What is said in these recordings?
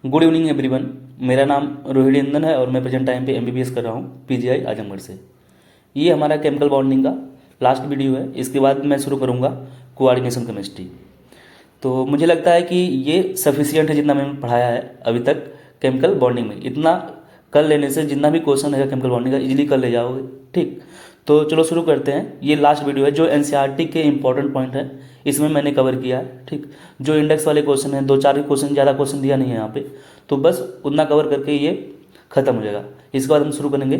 Good evening everyone. मेरा नाम रोहिणी नंदन है और मैं प्रेजेंट टाइम पे एमबीबीएस कर रहा हूँ पीजीआई आजमगढ़ से। ये हमारा केमिकल बॉन्डिंग का लास्ट वीडियो है। इसके बाद मैं शुरू करूँगा कोऑर्डिनेशन केमिस्ट्री। तो मुझे लगता है कि ये सफिशियंट है जितना मैंने पढ़ाया है अभी तक केमिकल बॉन्डिंग में। इतना कर लेने से जितना भी क्वेश्चन है केमिकल बॉन्डिंग का इजीली कर ले जाओगे। ठीक, तो चलो शुरू करते हैं। ये लास्ट वीडियो है जो एनसीईआरटी के इंपॉर्टेंट पॉइंट है इसमें मैंने कवर किया है। ठीक, जो इंडेक्स वाले क्वेश्चन हैं, दो चार क्वेश्चन, ज़्यादा क्वेश्चन दिया नहीं है यहाँ पे, तो बस उतना कवर करके ये खत्म हो जाएगा। इसके बाद हम शुरू करेंगे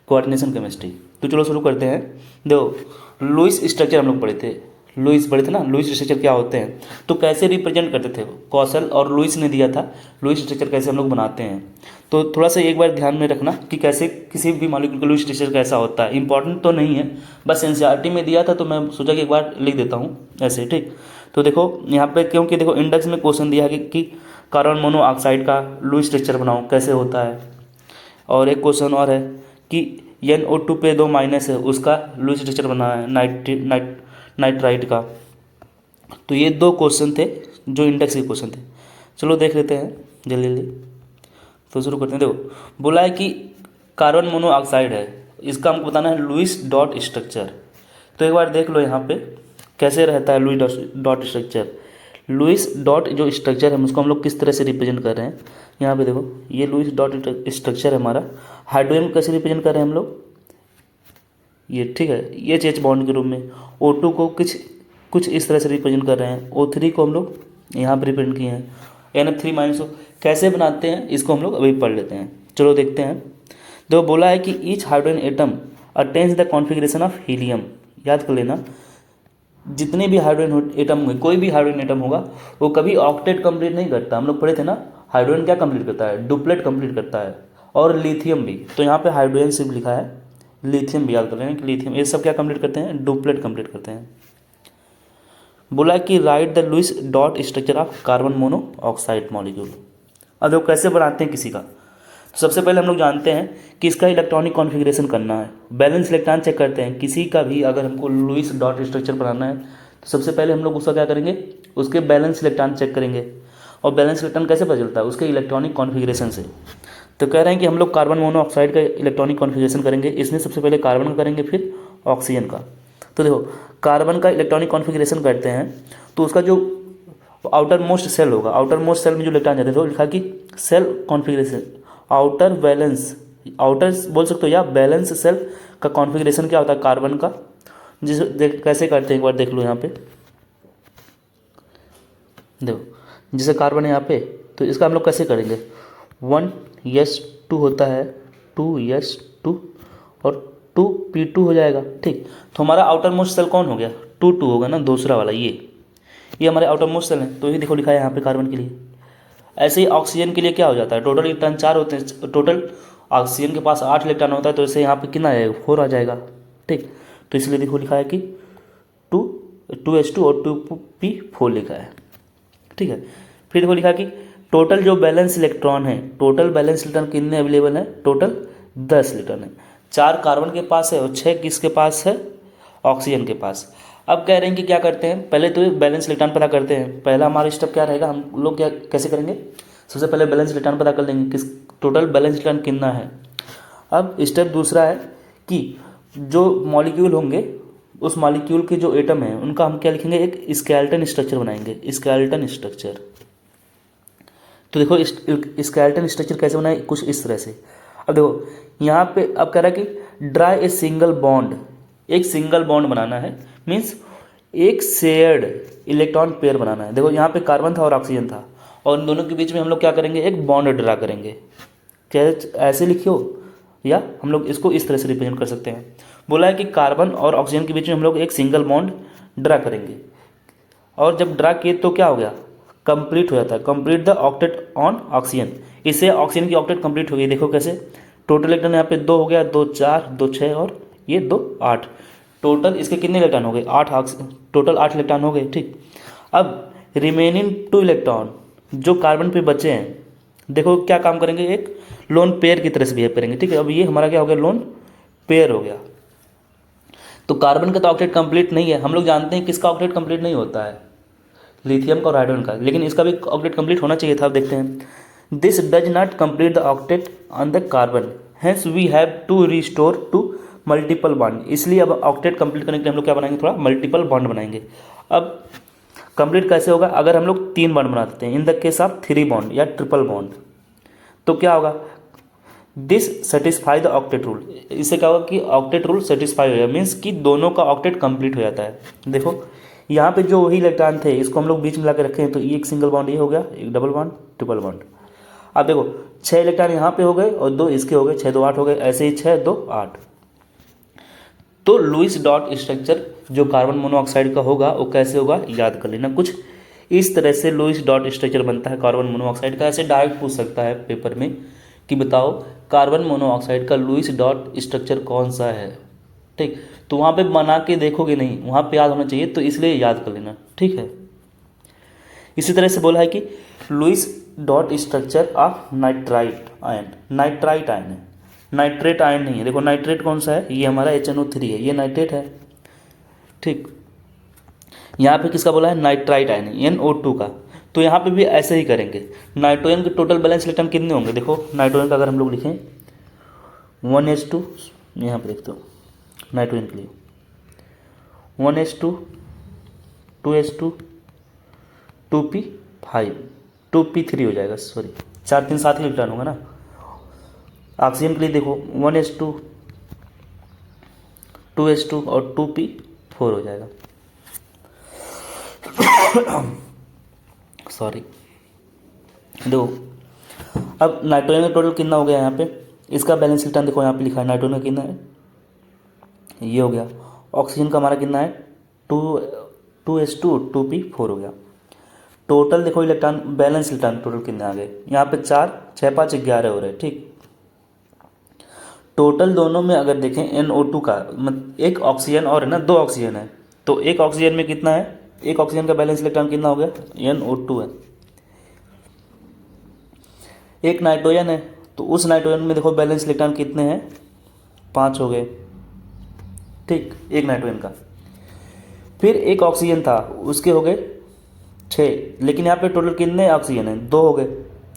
कोऑर्डिनेशन केमिस्ट्री। तो चलो शुरू करते हैं। देखो, लुईस स्ट्रक्चर हम लोग पढ़े थे ना। लुईस स्ट्रक्चर क्या होते हैं, तो कैसे रिप्रेजेंट करते थे। कौशल और लुईस ने दिया था लुईस स्ट्रक्चर कैसे हम लोग बनाते हैं। तो थोड़ा सा एक बार ध्यान में रखना कि कैसे किसी भी मॉलिक्यूल का लुईस स्ट्रक्चर कैसा होता है। इंपॉर्टेंट तो नहीं है, बस एनसीईआरटी में दिया था तो मैं सोचा कि एक बार लिख देता हूँ ऐसे। ठीक, तो देखो यहाँ पे, क्योंकि देखो इंडेक्स में क्वेश्चन दिया है कि कार्बन मोनोऑक्साइड का लुईस स्ट्रक्चर बनाओ कैसे होता है। और एक क्वेश्चन और है कि NO2 पे 2 माइनस है उसका लुईस स्ट्रक्चर बनाना है नाइट्राइट का। तो ये दो क्वेश्चन थे जो इंडेक्स के क्वेश्चन थे। चलो देख लेते हैं जल्दी जल्दी। तो शुरू करते हैं। देखो, बोला है कि कार्बन मोनोऑक्साइड है, इसका हमको बताना है लुईस डॉट स्ट्रक्चर। तो एक बार देख लो यहाँ पे कैसे रहता है Lewis dot structure. Lewis dot जो स्ट्रक्चर है उसको हम लोग किस तरह से रिप्रेजेंट कर रहे हैं। यहाँ पे देखो, ये लुईस डॉट स्ट्रक्चर है हमारा। हाइड्रोजन कैसे रिप्रेजेंट कर रहे हैं हम लोग, ये ठीक है, ये एच बॉन्ड के रूप में। O2 को कुछ इस तरह से रिप्रेजेंट कर रहे हैं। O3 को हम लोग यहाँ पर रिप्रेजेंट किए हैं। NF3 माइनस कैसे बनाते हैं इसको हम लोग अभी पढ़ लेते हैं। चलो देखते हैं। तो बोला है कि each hydrogen atom attains the configuration of helium. याद कर लेना, जितने भी हाइड्रोजन एटम होंगे, कोई भी हाइड्रोजन एटम होगा वो कभी ऑक्टेट कंप्लीट नहीं करता। हम लोग पढ़े थे ना, हाइड्रोजन क्या कंप्लीट करता है, डुप्लेट कंप्लीट करता है। और लिथियम भी, तो यहाँ पे हाइड्रोजन सिर्फ लिखा है, लिथियम भी याद कर लेना कि लिथियम, ये सब क्या कंप्लीट करते हैं, डुप्लेट कंप्लीट करते हैं। बोला कि right the Lewis dot structure of carbon monoxide molecule. अब देखो कैसे बनाते हैं किसी का। तो सबसे पहले हम लोग जानते हैं कि इसका इलेक्ट्रॉनिक कॉन्फ़िगरेशन करना है, बैलेंस इलेक्ट्रॉन चेक करते हैं किसी का भी। अगर हमको लुईस डॉट स्ट्रक्चर बनाना है तो सबसे पहले हम लोग उसका क्या करेंगे, उसके बैलेंस इलेक्ट्रॉन चेक करेंगे। और बैलेंस इलेक्ट्रॉन कैसे पता चलता है, उसके इलेक्ट्रॉनिक कॉन्फ़िगरेशन से। तो कह रहे हैं कि हम लोग कार्बन मोनोऑक्साइड का इलेक्ट्रॉनिक कॉन्फ़िगरेशन करेंगे। इसमें सबसे पहले कार्बन का करेंगे, फिर ऑक्सीजन का। तो देखो, कार्बन का इलेक्ट्रॉनिक कॉन्फ़िगरेशन करते हैं तो उसका जो आउटर मोस्ट सेल होगा, आउटर मोस्ट सेल में जो इलेक्ट्रॉन जाते हैं तो लिखा कि shell configuration, outer valence, outer बोल सकते हो या बैलेंस सेल का कॉन्फ़िगरेशन क्या होता है कार्बन का। कैसे करते हैं एक बार देख लो यहाँ पे। देखो, जैसे कार्बन है यहाँ पे, तो इसका हम लोग कैसे करेंगे, 1s2 होता है, 2s2 और 2p2 हो जाएगा। ठीक, तो हमारा आउटर मोस्ट सेल कौन हो गया, 2 होगा ना, दूसरा वाला ये हमारे आउटर मोस्ट सेल हैं। तो ये देखो लिखा है यहाँ पे कार्बन के लिए। ऐसे ही ऑक्सीजन के लिए क्या हो जाता है, टोटल इलेक्ट्रॉन 4 होते हैं। टोटल ऑक्सीजन के पास 8 इलेक्ट्रॉन होता है, तो इससे यहाँ पे कितना आएगा, 4 आ जाएगा। ठीक, तो इसलिए देखो लिखा है कि 2s2 और 2p4 लिखा है। ठीक है, फिर देखो लिखा कि टोटल जो बैलेंस इलेक्ट्रॉन है, टोटल बैलेंस इलेक्ट्रॉन कितने अवेलेबल हैं, टोटल 10 इलेक्ट्रॉन है। 4 कार्बन के पास है और 6 किसके पास है, ऑक्सीजन के पास। अब कह रहे हैं कि क्या करते हैं, पहले तो बैलेंस इलेक्ट्रॉन पता करते हैं। पहला हमारा स्टेप क्या रहेगा, हम लोग क्या कैसे करेंगे, सबसे पहले बैलेंस इलेक्ट्रॉन पता कर लेंगे किस टोटल बैलेंस इलेक्ट्रॉन कितना है। अब स्टेप दूसरा है कि जो मॉलिक्यूल होंगे, उस मॉलिक्यूल के जो एटम हैं उनका हम क्या लिखेंगे, एक स्केलेटन स्ट्रक्चर बनाएंगे, स्केलेटन स्ट्रक्चर। तो देखो स्केलेटन स्ट्रक्चर कैसे बनाए, कुछ इस तरह से। अब देखो यहाँ पे अब कह रहा है कि ड्रा ए सिंगल बॉन्ड, एक सिंगल बॉन्ड बनाना है, मीन्स एक शेयर्ड इलेक्ट्रॉन पेयर बनाना है। देखो यहाँ पे कार्बन था और ऑक्सीजन था, और इन दोनों के बीच में हम लोग क्या करेंगे, एक बॉन्ड ड्रा करेंगे। क्या ऐसे लिखियो, या हम लोग इसको इस तरह से रिप्रेजेंट कर सकते हैं। बोला है कि कार्बन और ऑक्सीजन के बीच में हम लोग एक सिंगल बॉन्ड ड्रा करेंगे। और जब ड्रा किए तो क्या हो गया, कंप्लीट हो जाता है, complete the octet on oxygen. इससे ऑक्सीजन की ऑक्टेट कंप्लीट हो गई। देखो कैसे, टोटल इलेक्ट्रॉन यहाँ पे 2 हो गया, 2 4, 2 6 और ये 2 8। टोटल इसके कितने इलेक्ट्रॉन हो गए, 8, टोटल 8 इलेक्ट्रॉन हो गए। ठीक, अब रिमेनिंग 2 इलेक्ट्रॉन जो कार्बन पे बचे हैं, देखो क्या काम करेंगे, एक लोन पेयर की तरह से बिहेव करेंगे। ठीक है, अब ये हमारा क्या हो गया, लोन पेयर हो गया। तो कार्बन का तो ऑक्टेट कंप्लीट नहीं है। हम लोग जानते हैं किसका ऑक्टेट कंप्लीट नहीं होता है, लिथियम का और हाइड्रोजन का, लेकिन इसका भी ऑक्टेट कंप्लीट होना चाहिए था। अब देखते हैं, this does not complete the octet on the carbon, hence we have to restore to multiple bond. इसलिए अब ऑक्टेट कंप्लीट करने के लिए हम लोग क्या बनाएंगे, थोड़ा मल्टीपल बॉन्ड बनाएंगे। अब कंप्लीट कैसे होगा, अगर हम लोग 3 बॉन्ड बना देते हैं in the case of 3 bond या ट्रिपल बॉन्ड, तो क्या होगा, this satisfy the octet rule. इससे क्या होगा कि ऑक्टेट रूल सेटिस्फाई हो जाएगा, मीन्स कि दोनों का ऑक्टेट कंप्लीट हो जाता है। देखो यहाँ पे जो वही इलेक्ट्रॉन थे इसको हम लोग बीच में ला के रखे हैं, तो ये एक सिंगल बॉन्ड ये हो गया, एक डबल बॉन्ड ट्रिपल बॉन्ड। अब देखो 6 इलेक्ट्रॉन यहाँ पे हो गए और 2 इसके हो गए, 6 2 8 हो गए, ऐसे ही 6 2 8। तो लुईस डॉट स्ट्रक्चर जो कार्बन मोनोऑक्साइड का होगा वो कैसे होगा, याद कर लेना। कुछ इस तरह से लुईस डॉट स्ट्रक्चर बनता है कार्बन मोनोऑक्साइड का। ऐसे डायरेक्ट पूछ सकता है पेपर में कि बताओ कार्बन मोनोऑक्साइड का लुईस डॉट स्ट्रक्चर कौन सा है। ठीक, तो वहाँ पे बना के देखोगे नहीं, वहाँ पे याद होना चाहिए, तो इसलिए याद कर लेना। ठीक है, इसी तरह से बोला है कि Lewis dot structure of nitrite ion, nitrite ion है, नाइट्रेट आयन नहीं है। देखो नाइट्रेट कौन सा है, ये हमारा HNO3 है, ये नाइट्रेट है। ठीक, यहाँ पे किसका बोला है, नाइट्राइट आयन NO2 का। तो यहाँ पे भी ऐसे ही करेंगे। नाइट्रोजन के टोटल बैलेंस इलेक्ट्रॉन कितने होंगे, देखो नाइट्रोजन का अगर हम लोग लिखें 1s2, यहाँ पे देखते हो नाइट्रोजन के लिए 1s2 2s2 2p5 2p3 हो जाएगा, सॉरी 4 3 7 ही इलेक्ट्रॉन होगा ना। ऑक्सीजन के लिए देखो 1s2 2s2 और 2p4 हो जाएगा। सॉरी, देखो अब नाइट्रोजन का टोटल कितना हो गया यहाँ पे, इसका बैलेंस इलेक्ट्रॉन देखो यहाँ पे लिखा है, नाइट्रोजन का कितना है, ये हो गया। ऑक्सीजन का हमारा कितना है 2s2 2p4 हो गया। टोटल देखो इलेक्ट्रॉन बैलेंस इलेक्ट्रॉन टोटल कितने आ गए, यहाँ पे 4 6 5 11 हो रहे हैं। ठीक, टोटल दोनों में अगर देखें NO2 का, मतलब एक ऑक्सीजन और है ना, 2 ऑक्सीजन है, तो एक ऑक्सीजन में कितना है, एक ऑक्सीजन का बैलेंस इलेक्ट्रॉन कितना हो गया, NO2 है। एक नाइट्रोजन है, तो उस नाइट्रोजन में देखो बैलेंस इलेक्ट्रॉन कितने हैं, 5 हो गए। ठीक, एक नाइट्रोजन का। फिर एक ऑक्सीजन था, उसके हो गए 6, लेकिन यहाँ पे टोटल कितने ऑक्सीजन हैं, 2 हो गए,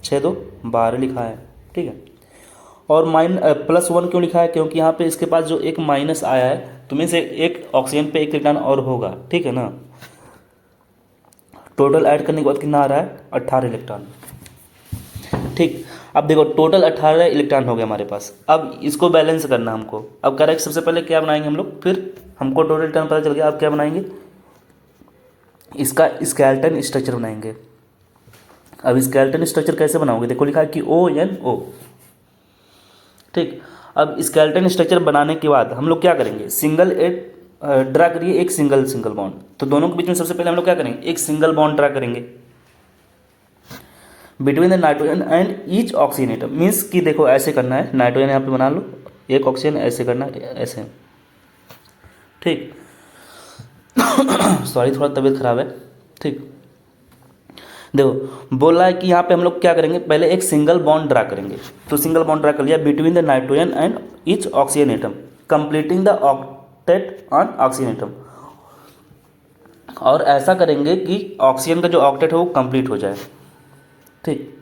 6 2 12 लिखा है। ठीक है, और +1 क्यों लिखा है, क्योंकि यहाँ पे इसके पास जो एक माइनस आया है, तो मीन्स एक ऑक्सीजन पे एक इलेक्ट्रॉन और होगा। ठीक है ना, टोटल ऐड करने के बाद कितना आ रहा है, 18 इलेक्ट्रॉन। ठीक, अब देखो टोटल 18 इलेक्ट्रॉन हो गए हमारे पास। अब इसको बैलेंस करना हमको। अब करेक्ट सबसे पहले क्या बनाएंगे हम लोग, फिर हमको टोटल इलेक्ट्रॉन पता चल गया, अब क्या बनाएंगे, इसका स्केलेटन स्ट्रक्चर बनाएंगे। अब स्केलेटन स्ट्रक्चर कैसे बनाओगे, देखो लिखा है कि ONO। ठीक, अब स्केलेटन स्ट्रक्चर बनाने के बाद हम लोग क्या करेंगे, सिंगल ड्रा करिए, एक सिंगल बॉन्ड। तो दोनों के बीच में सबसे पहले हम लोग क्या करेंगे, एक सिंगल बॉन्ड ड्रा करेंगे between the nitrogen and each oxygen atom. Means कि देखो ऐसे करना है, नाइट्रोजन यहाँ पे बना लो, एक ऑक्सीजन ऐसे करना है, ऐसे। ठीक सॉरी थोड़ा तबीयत खराब है। ठीक, देखो बोला है कि यहाँ पे हम लोग क्या करेंगे, पहले एक सिंगल बॉन्ड ड्रा करेंगे। तो सिंगल बॉन्ड ड्रा कर लिया between the nitrogen and each oxygen atom, completing the octet on oxygen atom. और ऐसा करेंगे कि ऑक्सीजन का जो ऑक्टेट है वो कंप्लीट हो जाए। ठीक,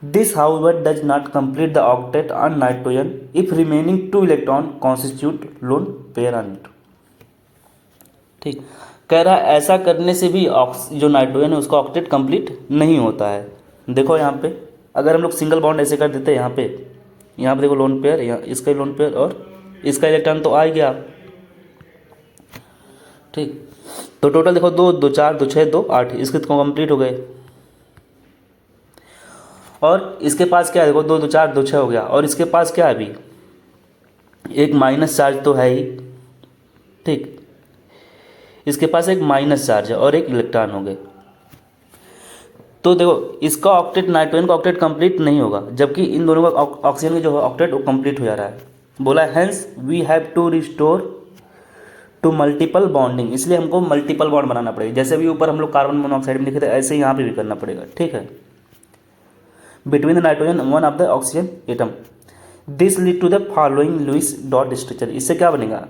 this however does not complete the octet on nitrogen if remaining 2 electron constitute lone pair on it. ठीक, कह रहा है ऐसा करने से भी जो नाइट्रोजन है उसका ऑक्टेट कंप्लीट नहीं होता है। देखो यहाँ पे अगर हम लोग सिंगल बॉन्ड ऐसे कर देते हैं, यहाँ पे देखो लोन पेयर, यहाँ इसका लोन पेयर और इसका इलेक्ट्रॉन तो आ ही गया। ठीक, तो टोटल देखो 2 2 4 2 6 2 8, इसके तो कंप्लीट हो गए। और इसके पास क्या है, देखो 2 2 4 2 6 हो गया, और इसके पास क्या है, अभी एक माइनस चार्ज तो है ही। ठीक, इसके पास एक माइनस चार्ज है और एक इलेक्ट्रॉन हो गए। तो देखो इसका ऑक्टेट, नाइट्रोजन का ऑक्टेट कंप्लीट नहीं होगा, जबकि इन दोनों का ऑक्सीजन का जो ऑक्टेट वो कंप्लीट हो जा रहा है। बोला hence we have to restore to multiple bonding, इसलिए हमको मल्टीपल बॉन्ड बनाना पड़ेगा। जैसे अभी ऊपर हम लोग कार्बन मोनोऑक्साइड में लिखे थे, ऐसे यहाँ पे भी करना पड़ेगा। ठीक है, between the nitrogen one of the oxygen atom, this lead to the following Lewis dot structure. इससे क्या बनेगा,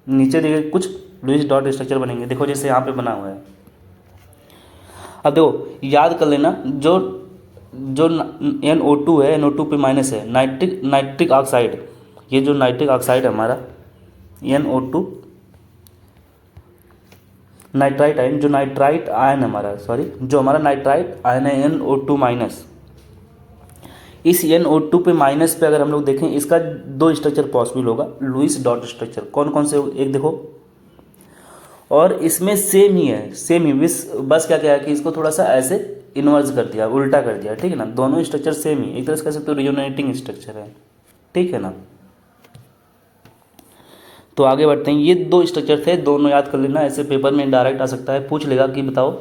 नीचे देखिए कुछ लुईस डॉट स्ट्रक्चर बनेंगे। देखो जैसे यहाँ पे बना हुआ है। अब देखो याद कर लेना, जो जो NO2 है, NO2 पे माइनस है, नाइट्रिक ऑक्साइड, ये जो नाइट्रिक ऑक्साइड है हमारा NO2 नाइट्राइट आयन, जो नाइट्राइट आयन हमारा जो हमारा नाइट्राइट आयन है NO2 माइनस, इस NO2 पे माइनस पे अगर हम लोग देखें इसका दो स्ट्रक्चर पॉसिबल होगा, लुईस डॉट स्ट्रक्चर। कौन कौन से? एक देखो, और इसमें सेम ही है, बस क्या है कि इसको थोड़ा सा ऐसे इन्वर्स कर दिया, उल्टा कर दिया, ठीक है ना। दोनों स्ट्रक्चर सेम ही, एक तरह से कह सकते हो रियोनेटिंग स्ट्रक्चर है, ठीक है ना। तो आगे बढ़ते हैं। ये दो स्ट्रक्चर थे, दोनों याद कर लेना, ऐसे पेपर में डायरेक्ट आ सकता है, पूछ लेगा कि बताओ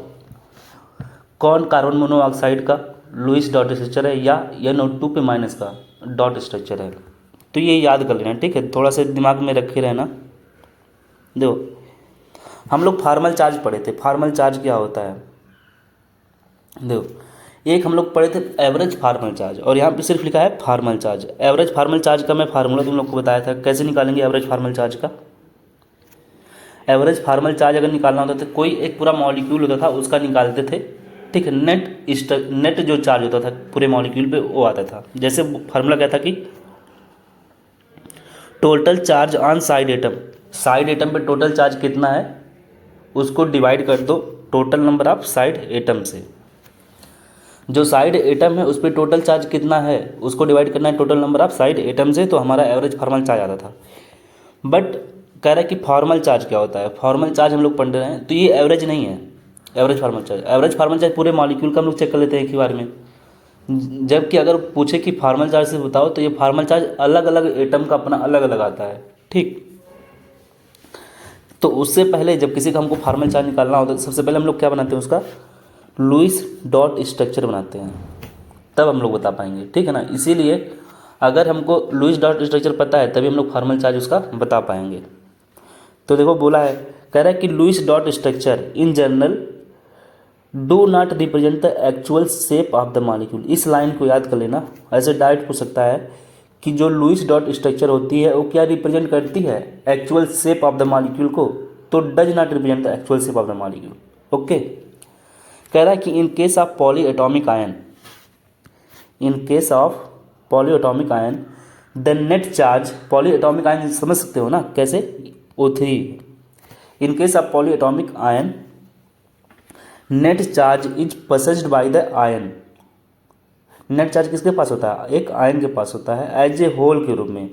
कौन कार्बन मोनोऑक्साइड का लुईस डॉट स्ट्रक्चर है या NO2 पे माइनस का डॉट स्ट्रक्चर है। तो ये याद कर लेना, ठीक है, थोड़ा सा दिमाग में रखे रहना। देखो हम लोग फार्मल चार्ज पढ़े थे, फार्मल चार्ज क्या होता है? देखो एक हम लोग पढ़े थे एवरेज फार्मल चार्ज, और यहाँ पे सिर्फ लिखा है formal charge. Average formal charge का मैं फार्मूला तुम लोग को बताया था, कैसे निकालेंगे एवरेज फार्मल चार्ज का। एवरेज फार्मल चार्ज अगर निकालना होता था, कोई एक पूरा मॉलिक्यूल होता था उसका निकालते थे, ठीक है। नेट जो चार्ज होता था पूरे मॉलिक्यूल पे वो आता था। जैसे फार्मूला क्या था कि total charge on side atom पे टोटल चार्ज कितना है उसको डिवाइड कर दो total number of side atom से। जो साइड एटम है उस पर टोटल चार्ज कितना है उसको डिवाइड करना है total number of side atom से, तो हमारा एवरेज फार्मल चार्ज आता था। बट कह रहा है कि फॉर्मल चार्ज क्या होता है? फॉर्मल चार्ज हम लोग पढ़ रहे हैं, तो ये एवरेज नहीं है। एवरेज फार्मल चार्ज पूरे मॉलिक्यूल का हम लोग चेक कर लेते हैं एक ही बार में। जबकि अगर पूछे कि फार्मल चार्ज से बताओ, तो ये फार्मल चार्ज अलग अलग एटम का अपना अलग अलग आता है, ठीक। तो उससे पहले जब किसी का हमको फार्मल चार्ज निकालना होता है, सबसे पहले हम लोग क्या बनाते हैं? उसका लुईस डॉट स्ट्रक्चर बनाते हैं, तब हम लोग बता पाएंगे, ठीक है ना। इसीलिए अगर हमको लुईस डॉट स्ट्रक्चर पता है तभी हम लोग फार्मल चार्ज उसका बता पाएंगे। तो देखो बोला है, कह रहा है कि Lewis dot structure in general do not represent the actual shape of the molecule. इस लाइन को याद कर लेना, ऐसे डायरेक्ट पूछ सकता है कि जो लुईस डॉट स्ट्रक्चर होती है वो क्या रिप्रेजेंट करती है? Actual shape of the molecule को। तो does not represent the actual shape of the molecule, okay. कह रहा है कि in case of polyatomic ion the net charge, polyatomic ion समझ सकते हो ना कैसे? O3। In case of polyatomic ion net charge is possessed by the ion. Net charge किसके पास होता है? एक आयन के पास होता है, एज ए होल के रूप में,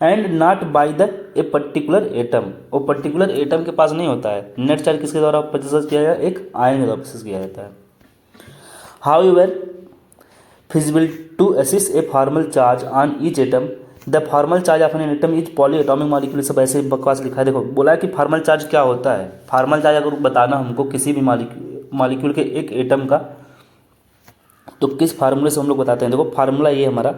and not by the a particular atom. वो पर्टिकुलर एटम के पास नहीं होता है। नेट चार्ज किसके द्वारा पसेस किया जाता है? एक आयन के द्वारा पसेस किया जाता है। However feasible to assess a formal charge on each atom, the formal charge of an atom is polyatomic molecule. सब ऐसे बकवास लिखा है। देखो बोला है कि फार्मल चार्ज क्या होता है। फार्मल चार्ज अगर बताना हमको किसी भी मॉलिक्यूल के एक एटम का, तो किस फार्मूले से हम लोग बताते हैं? देखो फार्मूला ये हमारा,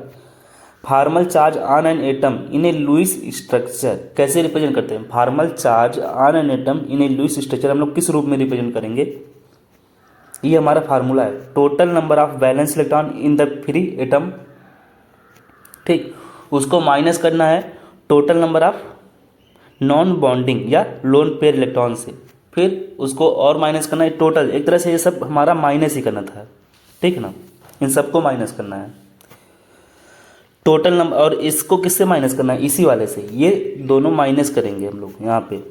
formal charge on an atom in a Lewis structure. कैसे रिप्रेजेंट करते हैं? Formal charge on an atom in a Lewis structure हम लोग किस रूप में रिप्रेजेंट करेंगे? ये हमारा फार्मूला है। Total number of valence electron in the free atom, ठीक, उसको माइनस करना है total number of non bonding या लोन पेयर इलेक्ट्रॉन से, फिर उसको और माइनस करना है टोटल। एक तरह से ये सब हमारा माइनस ही करना था, ठीक है ना। इन सबको माइनस करना है टोटल नंबर, और इसको किससे माइनस करना है? इसी वाले से। ये दोनों माइनस करेंगे हम लोग यहाँ पे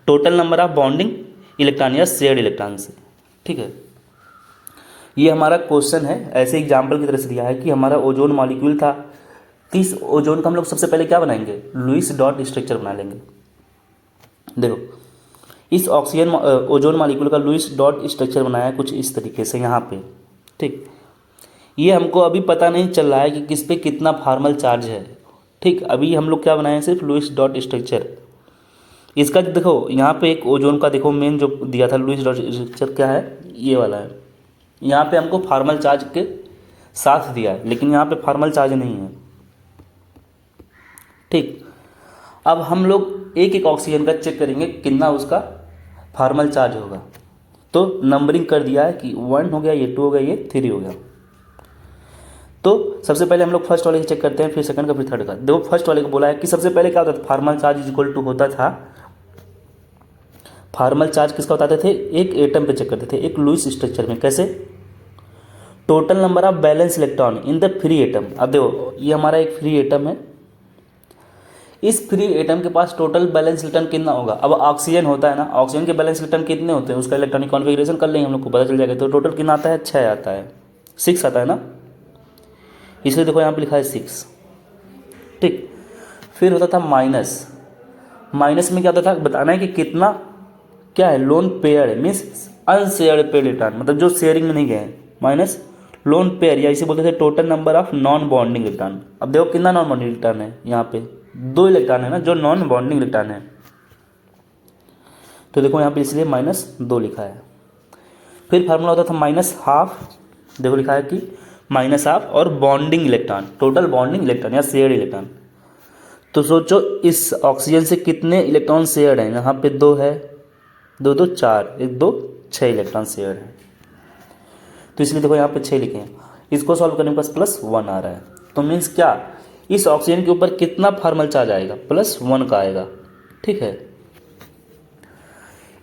total number of bonding electron या शेयर्ड इलेक्ट्रॉन से, ठीक है। ये हमारा क्वेश्चन है, ऐसे एग्जाम्पल की तरह से दिया है कि हमारा ओजोन मॉलिक्यूल था, 30 ओजोन का हम लोग सबसे पहले क्या बनाएंगे? लुईस डॉट स्ट्रक्चर बना लेंगे। देखो इस ऑक्सीजन ओजोन मॉलिक्यूल का लुईस डॉट स्ट्रक्चर बनाया है कुछ इस तरीके से यहाँ पे, ठीक। ये हमको अभी पता नहीं चल रहा है कि किस पे कितना फार्मल चार्ज है, ठीक। अभी हम लोग क्या बनाए? सिर्फ लुईस डॉट स्ट्रक्चर। इसका देखो यहाँ पे एक ओजोन का देखो मेन जो दिया था लुईस डॉट स्ट्रक्चर क्या है? ये वाला है। यहाँ पे हमको फार्मल चार्ज के साथ दिया है, लेकिन यहाँ पे फार्मल चार्ज नहीं है, ठीक। अब हम लोग एक एक ऑक्सीजन का चेक करेंगे कितना उसका फार्मल चार्ज होगा। तो नंबरिंग कर दिया है कि 1 हो गया, ये 2 हो गया, ये 3 हो गया। तो सबसे पहले हम लोग फर्स्ट वाले की चेक करते हैं, फिर सेकंड का, फिर थर्ड का। देखो फर्स्ट वाले को बोला है कि सबसे पहले क्या होता था? Formal charge is equal to होता था, फार्मल चार्ज किसका बताते थे? एक एटम पे चेक करते थे, एक लुईस स्ट्रक्चर में। कैसे? Total number of balance electron in the free atom. अब देखो ये हमारा एक फ्री एटम है, इस फ्री एटम के पास टोटल बैलेंस इलेक्ट्रॉन कितना होगा। अब ऑक्सीजन होता है ना, ऑक्सीजन के बैलेंस इलेक्ट्रॉन कितने होते हैं, उसका इलेक्ट्रॉनिक कॉन्फ़िगरेशन कर लेंगे हम लोग को पता चल जाएगा। तो टोटल कितना आता है, 6 आता है, 6 आता है ना, इसलिए देखो यहाँ पे लिखा है 6। ठीक, फिर होता था माइनस। माइनस में क्या होता था, बताना है कि कितना क्या है, लोन पेयर है, मीन्स अनशेयर्ड पेयर इलेक्ट्रॉन, मतलब जो शेयरिंग में नहीं गए हैं, माइनस लोन पेयर, या इसे बोलते थे total number of non bonding electron. अब देखो कितना नॉन बॉन्डिंग इलेक्ट्रॉन है, यहाँ पे 2 इलेक्ट्रॉन है ना जो नॉन बॉन्डिंग इलेक्ट्रॉन है, तो देखो यहाँ पे इसलिए -2 लिखा है। फिर फार्मूला होता था -12, देखो लिखा है कि -12 और bonding electron, total bonding electron या शेयर्ड इलेक्ट्रॉन। तो सोचो इस ऑक्सीजन से कितने इलेक्ट्रॉन शेयर्ड हैं, यहाँ पे 2 है, 2 2 4, 1 2 6 इलेक्ट्रॉन शेयर्ड है, तो इसलिए देखो यहाँ पे 6 लिखे हैं। इसको सॉल्व करने के पास +1 आ रहा है, तो मीन्स क्या, इस ऑक्सीजन के ऊपर कितना फार्मल चार्ज आएगा, +1 का आएगा। ठीक है,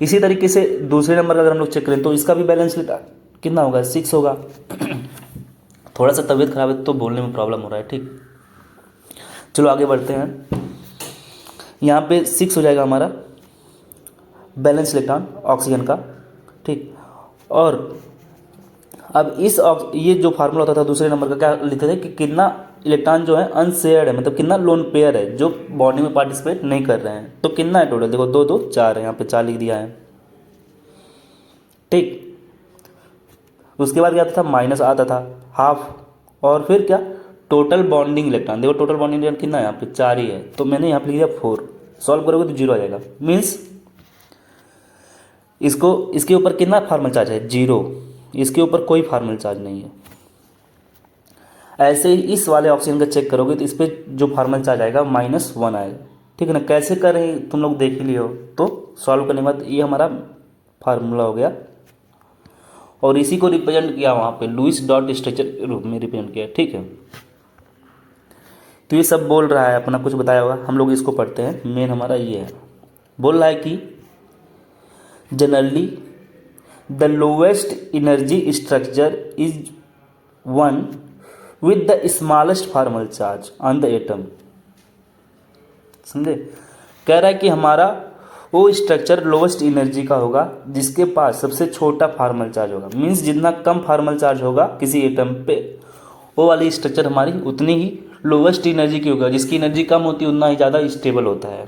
इसी तरीके से दूसरे नंबर का अगर हम लोग चेक करें तो इसका भी बैलेंस कितना होगा, 6 होगा। थोड़ा सा तबीयत खराब है तो बोलने में प्रॉब्लम हो रहा है। ठीक, चलो आगे बढ़ते हैं। यहाँ पे 6 हो जाएगा हमारा बैलेंस इलेक्ट्रॉन ऑक्सीजन का। ठीक, और अब ये जो फार्मूला होता था दूसरे नंबर का, क्या लिखते थे कि कितना इलेक्ट्रॉन जो है अनशेयर्ड है, मतलब कितना लोन पेयर है जो बॉन्डिंग में पार्टिसिपेट नहीं कर रहे हैं। तो कितना है टोटल, देखो 2 2 4 है, यहाँ पे 4 लिख दिया है। ठीक, उसके बाद क्या आता था, माइनस आता था, हाफ, और फिर क्या, टोटल बॉन्डिंग इलेक्ट्रॉन। देखो टोटल बॉन्डिंग इलेक्ट्रॉन कितना है, यहाँ पे 4 ही है, तो मैंने यहाँ पे लिख दिया 4। सॉल्व करोगे तो 0 आ जाएगा, मीन्स इसके ऊपर कितना फार्मल चार्ज है, 0, इसके ऊपर कोई फार्मल चार्ज नहीं है। ऐसे ही इस वाले ऑक्सीजन का चेक करोगे तो इस पर जो फार्मल चार्ज आएगा -1 आएगा। ठीक है ना, कैसे कर रहे हैं तुम लोग देख ही लियो। तो सॉल्व करने के बाद ये हमारा फार्मूला हो गया, और इसी को रिप्रेजेंट किया वहाँ पे लुईस डॉट स्ट्रक्चर के रूप में रिप्रेजेंट किया। ठीक है, तो ये सब बोल रहा है, अपना कुछ बताया होगा, हम लोग इसको पढ़ते हैं। मेन हमारा ये है, बोल रहा है कि generally the lowest energy structure is one with the smallest formal charge on the atom. समझे, कह रहा है कि हमारा वो स्ट्रक्चर लोवेस्ट एनर्जी का होगा जिसके पास सबसे छोटा फार्मल चार्ज होगा। मीन्स जितना कम फार्मल चार्ज होगा किसी एटम पे, वो वाली स्ट्रक्चर हमारी उतनी ही लोवेस्ट एनर्जी की होगा। जिसकी एनर्जी कम होती है उतना ही ज़्यादा स्टेबल होता है।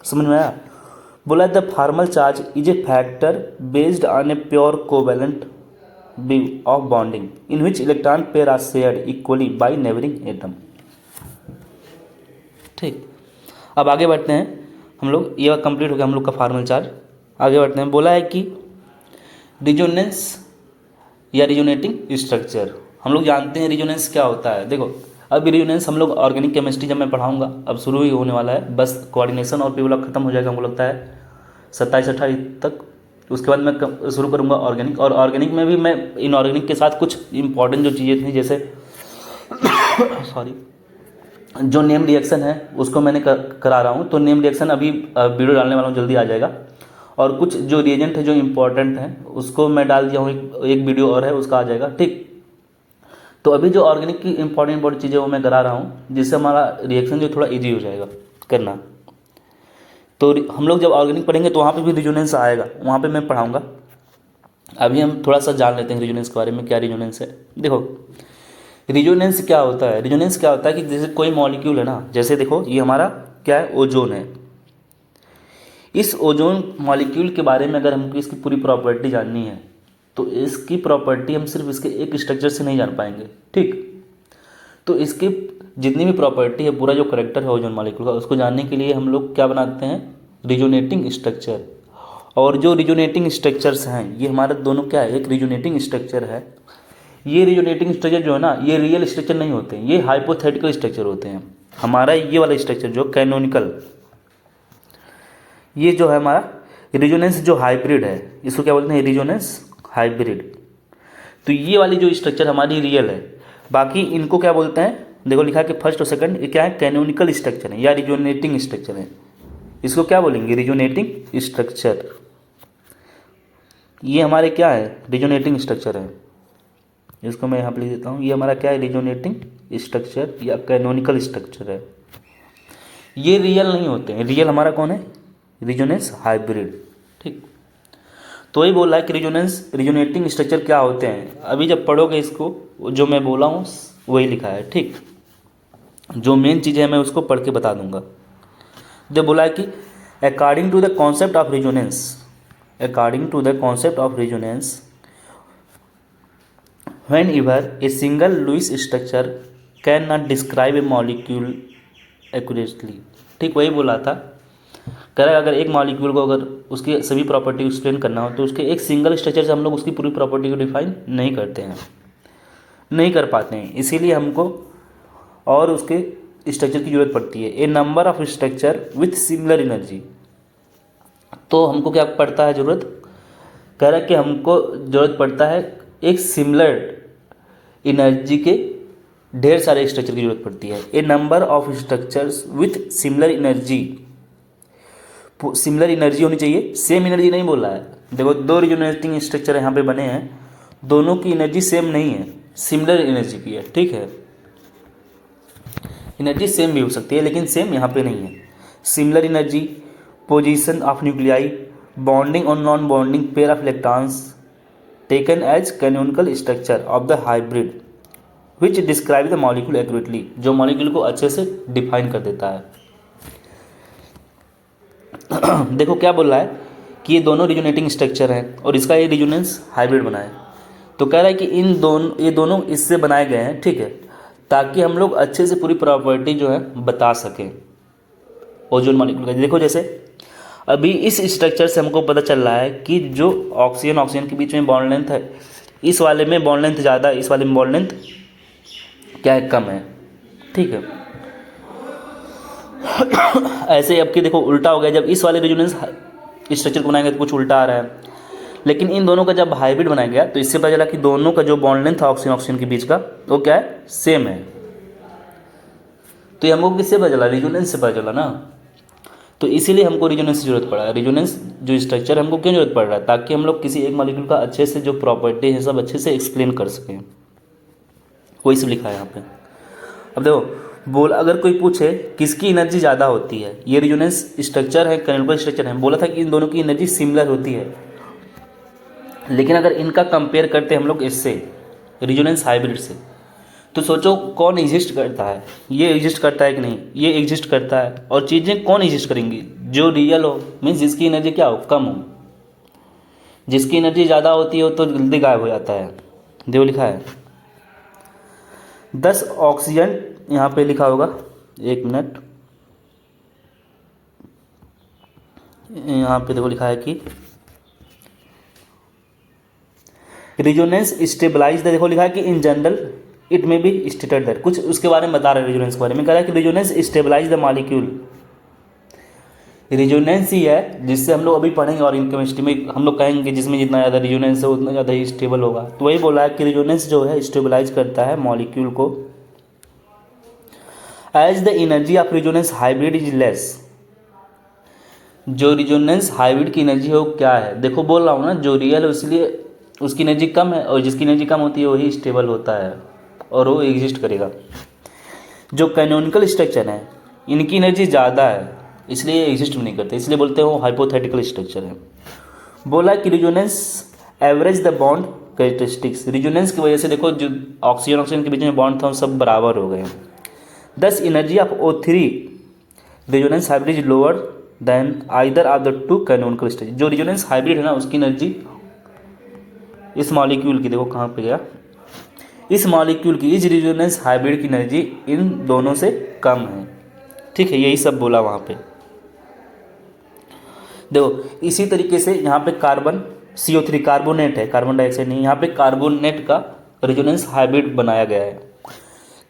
समझ में आया। बोला the formal charge is a factor based on a pure covalent of bonding in which electron pair are shared equally by neighbouring atom. ठीक, अब आगे बढ़ते हैं हम लोग, ये कंप्लीट हो गया हम लोग का फार्मल चार्ज। आगे बढ़ते हैं, बोला है कि रिजोनेंस या रिजोनेटिंग स्ट्रक्चर। हम लोग जानते हैं रिजोनेंस क्या होता है। देखो अब रिजोनेंस हम लोग ऑर्गेनिक केमिस्ट्री जब मैं पढ़ाऊंगा, अब शुरू ही होने वाला है, बस कोऑर्डिनेशन और पिवलॉक खत्म हो जाएगा हमको लगता है 27-28 तक। उसके बाद मैं शुरू करूंगा ऑर्गेनिक, और ऑर्गेनिक में भी मैं इनऑर्गेनिक के साथ कुछ इंपॉर्टेंट जो चीज़ें थी, जैसे सॉरी जो नेम रिएक्शन है उसको मैंने करा रहा हूँ। तो नेम रिएक्शन अभी वीडियो डालने वाला हूँ, जल्दी आ जाएगा। और कुछ जो रिएजेंट है जो इम्पोर्टेंट है उसको मैं डाल दिया हूँ, एक वीडियो और है उसका आ जाएगा। ठीक, तो अभी जो ऑर्गेनिक की इंपॉर्टेंट चीज़ें वो मैं करा रहा हूँ, जिससे हमारा रिएक्शन जो थोड़ा ईजी हो जाएगा करना। तो हम लोग जब ऑर्गेनिक पढ़ेंगे तो वहाँ पे भी रिजोनेंस आएगा, वहाँ पे मैं पढ़ाऊँगा। अभी हम थोड़ा सा जान लेते हैं रिजोनेंस के बारे में, क्या रिजोनेंस है। देखो रिजोनेंस क्या होता है, रिजोनेंस क्या होता है कि जैसे कोई मॉलिक्यूल है ना, जैसे देखो ये हमारा क्या है, ओजोन है। इस ओजोन मॉलिक्यूल के बारे में अगर हमको इसकी पूरी प्रॉपर्टी जाननी है तो इसकी प्रॉपर्टी हम सिर्फ इसके एक स्ट्रक्चर से नहीं जान पाएंगे। ठीक, तो इसकी जितनी भी प्रॉपर्टी है, पूरा जो करेक्टर है ओजोन मॉलिक्यूल का, उसको जानने के लिए हम लोग क्या बनाते हैं, रिजोनेटिंग स्ट्रक्चर। और जो रिजोनेटिंग स्ट्रक्चर्स हैं ये हमारे दोनों क्या है, एक रिजोनेटिंग स्ट्रक्चर है। ये रिजोनेटिंग स्ट्रक्चर जो है ना, ये रियल स्ट्रक्चर नहीं होते हैं, ये हाइपोथेटिकल स्ट्रक्चर होते हैं। हमारा ये वाला स्ट्रक्चर जो कैनोनिकल, ये जो है हमारा रिजोनेंस जो हाइब्रिड है, इसको क्या बोलते हैं, रिजोनेंस हाइब्रिड। तो ये वाली जो स्ट्रक्चर हमारी रियल है, बाकी इनको क्या बोलते हैं, देखो लिखा है कि फर्स्ट और सेकंड ये क्या है, कैनोनिकल स्ट्रक्चर है या रिजोनेटिंग स्ट्रक्चर है। इसको क्या बोलेंगे, रिजोनेटिंग स्ट्रक्चर। ये हमारे क्या है, रिजोनेटिंग स्ट्रक्चर है। इसको मैं यहाँ पे लिख देता हूँ। ये हमारा क्या है, रिजोनेटिंग स्ट्रक्चर या कैनोनिकल स्ट्रक्चर है। ये रियल नहीं होते हैं, रियल हमारा कौन है, रिजोनेंस हाइब्रिड। ठीक, तो ये बोल रहा है कि रिजोनेटिंग स्ट्रक्चर क्या होते हैं। अभी जब पढ़ोगे इसको, जो मैं बोला हूँ वही लिखा है। ठीक, जो मेन चीज़ है मैं उसको पढ़ के बता दूंगा। जब बोला है कि according to the concept of resonance, according to the concept of resonance whenever a single Lewis structure can not describe a molecule accurately. ठीक, वही बोला था, कह रहा है अगर एक मॉलिक्यूल को अगर उसकी सभी प्रॉपर्टी एक्सप्लेन करना हो तो उसके एक सिंगल स्ट्रक्चर से हम लोग उसकी पूरी प्रॉपर्टी को डिफाइन नहीं करते हैं, नहीं कर पाते हैं। इसीलिए हमको और उसके स्ट्रक्चर की ज़रूरत पड़ती है। A number of structure with similar energy, तो हमको क्या पड़ता है ज़रूरत, कह रहा है कि हमको ज़रूरत पड़ता है एक सिमिलर एनर्जी के ढेर सारे स्ट्रक्चर की ज़रूरत पड़ती है। A number of structures with similar energy, similar energy होनी चाहिए, सेम एनर्जी नहीं बोल रहा है। देखो दो रिजोनेटिंग स्ट्रक्चर यहाँ पे बने हैं, दोनों की एनर्जी सेम नहीं है, सिमिलर एनर्जी की है। ठीक है, एनर्जी सेम भी हो सकती है लेकिन सेम यहाँ पे नहीं है। Similar energy, position of nuclei, bonding और non bonding pair of electrons taken as canonical structure of the hybrid which describe the molecule accurately, जो मॉलिक्यूल को अच्छे से डिफाइन कर देता है। देखो क्या बोल रहा है कि ये दोनों रिजोनेटिंग स्ट्रक्चर हैं और इसका ये रिजोनेंस हाइब्रिड बना है। तो कह रहा है कि ये दोनों इससे बनाए गए हैं। ठीक है, ताकि हम लोग अच्छे से पूरी प्रॉपर्टी जो है बता सकें ओजोन मॉलिक्यूल का। देखो जैसे अभी इस स्ट्रक्चर से हमको पता चल रहा है कि जो ऑक्सीजन के बीच में बॉन्ड लेंथ है, इस वाले में बॉन्ड लेंथ ज़्यादा है, इस वाले में बॉन्ड लेंथ क्या है, कम है। ठीक है, ऐसे अब कि देखो उल्टा हो गया, जब इस वाले रिजोनेंस स्ट्रक्चर को बनाएंगे तो कुछ उल्टा आ रहा है, लेकिन इन दोनों का जब हाइब्रिड बनाया गया तो इससे पता चला कि दोनों का जो बॉन्ड लेंथ था ऑक्सीजन के बीच का वो क्या है, सेम है। तो ये हमको किससे पता चला, रिजोनेंस से पता चला ना। तो इसीलिए हमको रिजोनेंस की जरूरत पड़ा है। रिजोनेंस जो स्ट्रक्चर हमको क्यों जरूरत पड़ रहा है, ताकि हम लोग किसी एक मॉलिक्यूल का अच्छे से जो प्रॉपर्टी है सब अच्छे से एक्सप्लेन कर सकें, वही सब लिखा है यहाँ पे। अब देखो अगर कोई पूछे किसकी एनर्जी ज़्यादा होती है, ये रिजोनेंस स्ट्रक्चर है, कैनोनिकल स्ट्रक्चर है, बोला था कि इन दोनों की एनर्जी सिमिलर होती है, लेकिन अगर इनका कंपेयर करते हैं हम लोग इससे रिजोनेंस हाइब्रिड से, तो सोचो कौन एग्जिस्ट करता है, ये एग्जिस्ट करता है कि नहीं, ये एग्जिस्ट करता है। और चीज़ें कौन एग्जिस्ट करेंगी, जो रियल हो, मीन्स जिसकी एनर्जी क्या हो, कम हो। जिसकी एनर्जी ज़्यादा होती है वो तो जल्दी गायब हो जाता है। देखो लिखा है 10 ऑक्सीजन, यहाँ पे लिखा होगा, एक मिनट, यहाँ पे देखो लिखा है कि रिजोनेंस स्टेबलाइज, देखो लिखा है कि इन जनरल इट में बी स्टेटेड दैट, कुछ उसके बारे में बता रहे हैं रिजोनेंस के बारे में। कह रहा है कि resonance stabilise the molecule, resonance ही है जिससे हम लोग अभी पढ़ेंगे और इन केमिस्ट्री में हम लोग कहेंगे जिसमें जितना ज़्यादा रिजोनेंस है उतना ज़्यादा ही स्टेबल होगा। तो वही बोला है कि रिजोनेंस जो है स्टेबलाइज करता है मॉलिक्यूल को as the energy of resonance hybrid is less. जो रिजोनेंस हाइब्रिड की एनर्जी है वो क्या है, देखो बोल रहा हूँ ना, जो रियल है इसलिए उसकी एनर्जी कम है, और जिसकी एनर्जी कम होती है वही स्टेबल होता है और वो एग्जिस्ट करेगा। जो कैनोनिकल स्ट्रक्चर है इनकी एनर्जी ज़्यादा है इसलिए एग्जिस्ट भी नहीं करते, इसलिए बोलते हैं वो हाइपोथेटिकल स्ट्रक्चर है। बोला कि resonance average the bond characteristics, resonance की वजह से देखो जो ऑक्सीजन के बीच में बॉन्ड था वो सब बराबर हो गए। दस energy of O3 resonance hybrid is lower than either of the two canonical structure. जो रिजोनेंस हाइब्रिड है ना उसकी एनर्जी इस मॉलिक्यूल की, देखो कहाँ पे गया, इस मॉलिक्यूल की, इस रिजोनेंस हाइब्रिड की एनर्जी इन दोनों से कम है। ठीक है, यही सब बोला वहाँ पे। देखो इसी तरीके से यहाँ पे कार्बन CO3 कार्बोनेट है, कार्बन डाइऑक्साइड नहीं, यहाँ पे कार्बोनेट का रिजोनेंस हाइब्रिड बनाया गया है।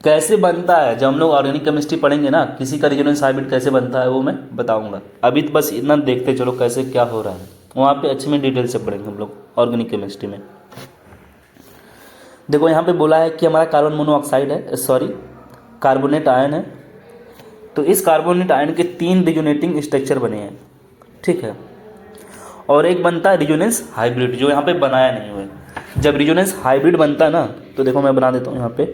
कैसे बनता है, जब हम लोग ऑर्गेनिक केमिस्ट्री पढ़ेंगे ना, किसी का रिजोनेंस हाइब्रिड कैसे बनता है वो मैं बताऊंगा। अभी तो बस इतना देखते चलो कैसे क्या हो रहा है, वहाँ पे अच्छे में डिटेल से पढ़ेंगे हम लोग ऑर्गेनिक केमिस्ट्री में। देखो यहाँ पे बोला है कि हमारा कार्बन मोनोऑक्साइड है, सॉरी कार्बोनेट आयन है। तो इस कार्बोनेट आयन के 3 रिजोनेटिंग स्ट्रक्चर बने हैं। ठीक है, और एक बनता है रिजोनेंस हाइब्रिड जो यहाँ पे बनाया नहीं हुआ है। जब रिजोनेंस हाइब्रिड बनता है ना तो देखो मैं बना देता हूँ यहाँ पे।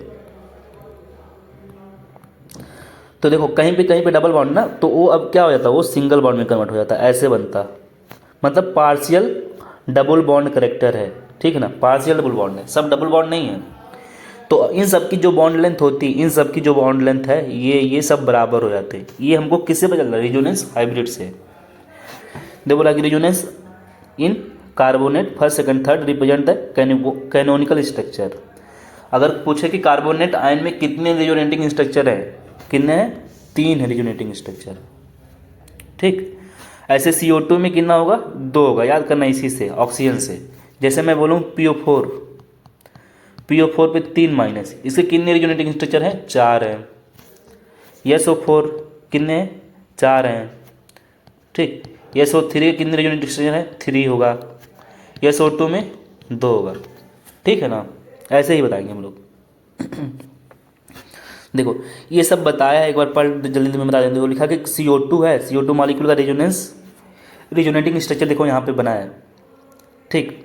तो देखो कहीं पे डबल बॉन्ड ना, तो वो अब क्या हो जाता है, वो सिंगल बॉन्ड में कन्वर्ट हो जाता है, ऐसे बनता, मतलब पार्शियल डबल बॉन्ड करेक्टर है, ठीक है ना, पार्शियल डबल बॉन्ड है, सब डबल बॉन्ड नहीं है। तो इन सब की जो बॉन्ड लेंथ होती है, इन सब की जो बॉन्ड लेंथ है, ये सब बराबर हो जाते हैं। ये हमको किससे पता चल रहा है, रेजोनेंस हाइब्रिड से। देखो बोला कि resonance in carbonate first second third represent the canonical structure. अगर पूछे कि कार्बोनेट आयन में कितने रेजोनेटिंग स्ट्रक्चर है, कितने हैं, 3 है रेजोनेटिंग स्ट्रक्चर, ठीक। ऐसे CO2 में कितना होगा, 2 होगा, याद करना इसी से, ऑक्सीजन से। जैसे मैं बोलूँ PO4 पे 3 माइनस, इसके कितने रेजोनेटिंग स्ट्रक्चर हैं, 4 हैं। SO4 कितने हैं, 4 हैं, ठीक। SO3 के कितने रेजोनेटिंग स्ट्रक्चर हैं, 3 होगा। SO2 में 2 होगा, ठीक है ना, ऐसे ही बताएंगे हम लोग। देखो ये सब बताया है, एक बार पढ़ जल्दी में बता देंगे। देखो लिखा कि CO2 है, CO2 मॉलिक्यूल का रेजोनेटिंग स्ट्रक्चर देखो यहाँ पे बना है, ठीक।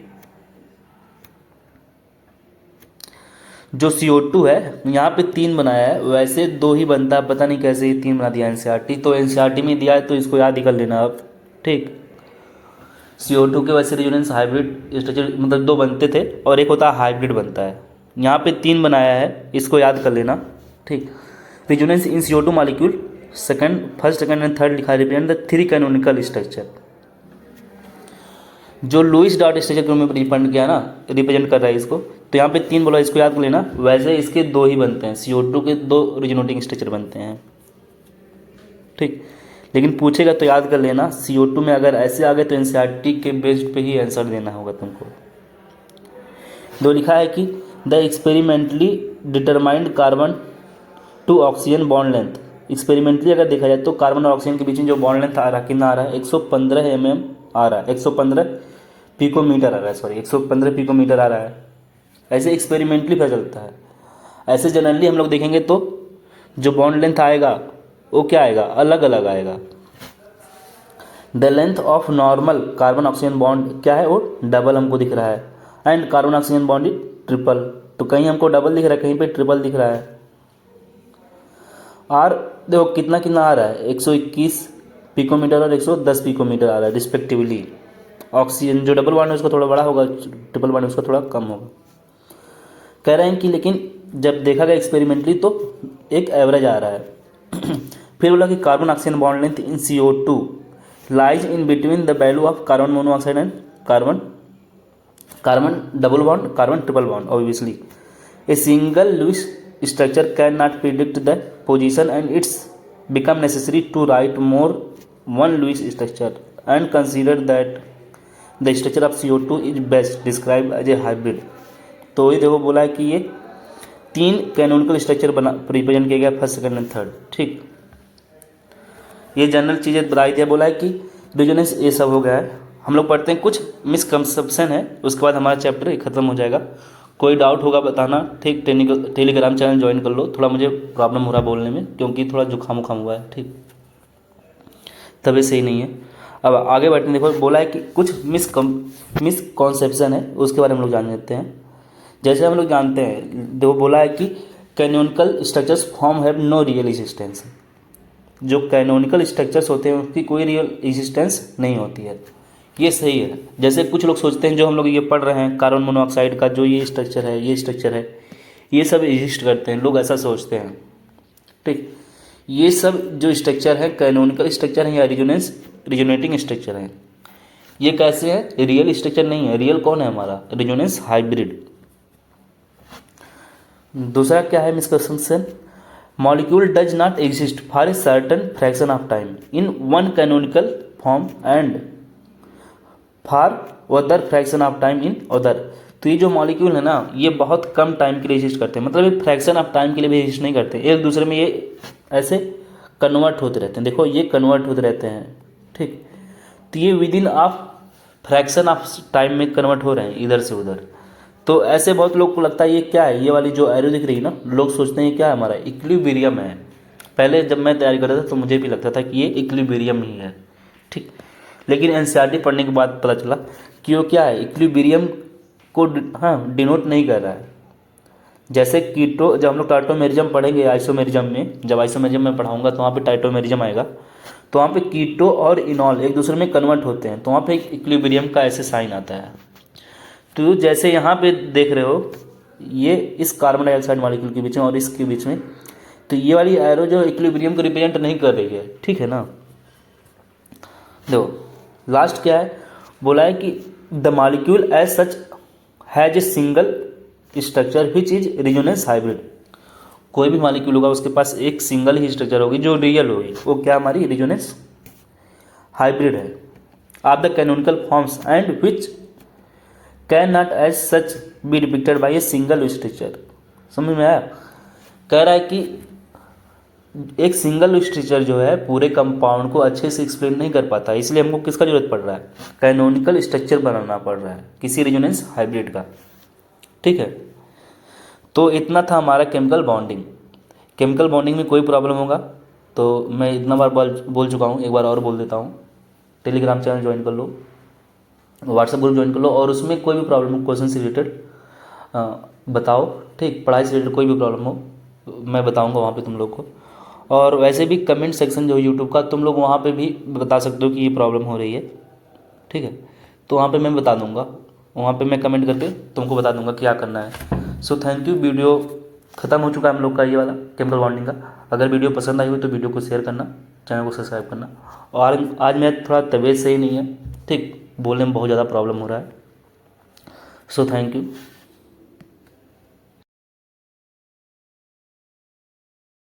जो CO2 है यहाँ पे 3 बनाया है, वैसे 2 ही बनता है, पता नहीं कैसे ही 3 बना दिया NCERT। तो NCERT में दिया है तो इसको याद ही कर लेना अब, ठीक। CO2 के वैसे रेजोनेंस हाइब्रिड स्ट्रक्चर मतलब 2 बनते थे, और एक होता है हाइब्रिड बनता है। यहाँ पे 3 बनाया है, इसको याद कर लेना, ठीक। Resonance in CO2 molecule first second and third लिखा है, रिप्रेजेंट द 3 कैनोनिकल स्ट्रक्चर। जो लुईस डॉट स्ट्रक्चर को रिप्रेजेंट किया ना, रिप्रेजेंट कर रहा है इसको, तो यहाँ पे 3 बोला, इसको याद कर लेना। वैसे इसके 2 ही बनते हैं, CO2 के 2 रेजोनेटिंग स्ट्रक्चर बनते हैं, ठीक। लेकिन पूछेगा तो याद कर लेना, CO2 में अगर ऐसे आ गए तो NCERT के बेस्ड पे ही आंसर देना होगा तुमको। 2 लिखा है कि the experimentally determined carbon to oxygen bond length. Experimentally अगर देखा जाए तो कार्बन और ऑक्सीजन के बीच में जो बॉन्ड लेंथ आ रहा है, कितना आ रहा है, 115 mm आ रहा है, 115 पिकोमीटर आ रहा है, सॉरी 115 पिकोमीटर आ रहा है। ऐसे एक्सपेरिमेंटली पता चलता है। ऐसे जनरली हम लोग देखेंगे तो जो बॉन्ड लेंथ आएगा वो क्या आएगा, अलग अलग आएगा। The length of normal carbon oxygen bond क्या है, वो डबल हमको दिख रहा है, and carbon oxygen bond triple. तो कहीं हमको डबल दिख रहा है, कहीं पे ट्रिपल दिख रहा है। और देखो कितना कितना आ रहा है, 121 पिकोमीटर और 110 पिकोमीटर आ रहा है रिस्पेक्टिवली। ऑक्सीजन जो डबल बॉन्ड है उसका थोड़ा बड़ा होगा, ट्रिपल बॉन्ड है उसका थोड़ा कम होगा। कह रहे हैं कि लेकिन जब देखा गया एक्सपेरिमेंटली तो एक एवरेज आ रहा है। फिर बोला कि carbon oxygen bond length in CO2 lies in between the value of carbon monoxide and carbon double bond, carbon triple bond. Obviously a single Lewis structure cannot predict the position and it's become necessary to write more one Lewis structure and consider that the structure of CO2 is best described as a hybrid। तो ये देखो बोला है कि ये 3 canonical structure बना represent किया गया, फर्स्ट सेकंड एंड थर्ड, ठीक। ये जनरल चीज़ें बताई दिया। बोला है कि रेजोनेंस ये सब हो गया है। हम लोग पढ़ते हैं, कुछ मिसकंसेप्शन है, उसके बाद हमारा चैप्टर खत्म हो जाएगा। कोई डाउट होगा बताना, ठीक। टेलीग्राम चैनल ज्वाइन कर लो। थोड़ा मुझे प्रॉब्लम हो रहा है बोलने में, क्योंकि थोड़ा जुकाम उखाम हुआ है, ठीक, तबीयत सही नहीं है। अब आगे बढ़ते हैं। देखो बोला है कि कुछ मिसकॉन्सेप्शन है, उसके बारे में हम लोग जान लेते हैं। जैसे हम लोग जानते हैं, देखो बोला है कि canonical structures form have no real existence. जो कैनोनिकल स्ट्रक्चर्स होते हैं उसकी कोई रियल एग्जिस्टेंस नहीं होती है, ये सही है। जैसे कुछ लोग सोचते हैं, जो हम लोग ये पढ़ रहे हैं, कार्बन मोनोऑक्साइड का जो ये स्ट्रक्चर है, ये स्ट्रक्चर है, ये सब एग्जिस्ट करते हैं, लोग ऐसा सोचते हैं, ठीक। ये सब जो स्ट्रक्चर है कैनोनिकल स्ट्रक्चर है या रिजोनेटिंग स्ट्रक्चर है। ये कैसे है, रियल स्ट्रक्चर नहीं है। रियल कौन है हमारा, रेजोनेंस हाइब्रिड। दूसरा क्या है misconception, molecule does not exist for a certain fraction of time in one canonical form and for other fraction of time in other. तो ये जो मॉलिक्यूल है ना, ये बहुत कम टाइम के लिए एग्जिस्ट करते हैं, मतलब ये फ्रैक्शन ऑफ टाइम के लिए भी एग्जिस्ट नहीं करते, एक दूसरे में ये ऐसे कन्वर्ट होते रहते हैं। देखो ये कन्वर्ट होते रहते हैं, ठीक। तो ये with in of fraction of time में कन्वर्ट हो रहे हैं इधर से उधर। तो ऐसे बहुत लोग को लगता है ये क्या है, ये वाली जो एरो दिख रही है ना, लोग सोचते हैं ये क्या है, हमारा इक्विलिब्रियम है। पहले जब मैं तैयारी करता था तो मुझे भी लगता था कि ये इक्विलिब्रियम ही है, ठीक। लेकिन NCERT पढ़ने के बाद पता चला कि वो क्या है, इक्विलिब्रियम को हाँ डिनोट नहीं कर रहा है। जैसे कीटो, जब हम लोग टाइटोमेरिज्म पढ़ेंगे आइसोमेरिज्म में, जब आइसोमेरिज्म में पढ़ाऊंगा तो वहाँ पे टाइटोमेरिज्म आएगा, तो वहाँ पे कीटो और इनॉल एक दूसरे में कन्वर्ट होते हैं, तो वहाँ पे एक इक्विलिब्रियम का ऐसे साइन आता है। तो जैसे यहाँ पे देख रहे हो, ये इस कार्बन डाइऑक्साइड मॉलिक्यूल के बीच में और इसके बीच में, तो ये वाली एरो जो इक्विलिब्रियम को रिप्रेजेंट नहीं कर रही है, ठीक है ना। देखो लास्ट क्या है, बोला है कि the molecule as such has a single structure which is resonance hybrid. कोई भी मॉलिक्यूल होगा उसके पास एक सिंगल ही स्ट्रक्चर होगी जो रियल होगी, वो क्या हमारी रेजोनेंस हाइब्रिड है। Are the canonical forms and which can not as such be depicted by a single structure. समझ में आया। कह रहा है कि एक सिंगल स्ट्रक्चर जो है पूरे कंपाउंड को अच्छे से एक्सप्लेन नहीं कर पाता, इसलिए हमको किसका जरूरत पड़ रहा है, कैनोनिकल स्ट्रक्चर बनाना पड़ रहा है किसी रेजोनेंस हाइब्रिड का। ठीक है, तो इतना था हमारा केमिकल बॉन्डिंग। केमिकल बॉन्डिंग में कोई प्रॉब्लम होगा तो मैं इतना बार बोल चुका हूँ, एक बार और बोल देता हूँ। टेलीग्राम चैनल ज्वाइन कर लो, व्हाट्सएप ग्रुप ज्वाइन कर लो, और उसमें कोई भी प्रॉब्लम हो क्वेश्चन से रिलेटेड बताओ, ठीक, पढ़ाई से रिलेटेड कोई भी प्रॉब्लम हो मैं बताऊंगा वहाँ पे तुम लोग को। और वैसे भी कमेंट सेक्शन जो यूट्यूब का, तुम लोग वहाँ पे भी बता सकते हो कि ये प्रॉब्लम हो रही है, ठीक है, तो वहाँ पे मैं बता दूंगा, वहाँ पे मैं कमेंट करके तुमको बता दूंगा क्या करना है। So thank you. वीडियो ख़त्म हो चुका है हम लोग का ये वाला केमिकल बॉन्डिंग का। अगर वीडियो पसंद आई हो तो वीडियो को शेयर करना, चैनल को सब्सक्राइब करना। और आज मैं थोड़ा तबीयत सही नहीं है, ठीक, बोलने में बहुत ज़्यादा प्रॉब्लम हो रहा है। So thank you.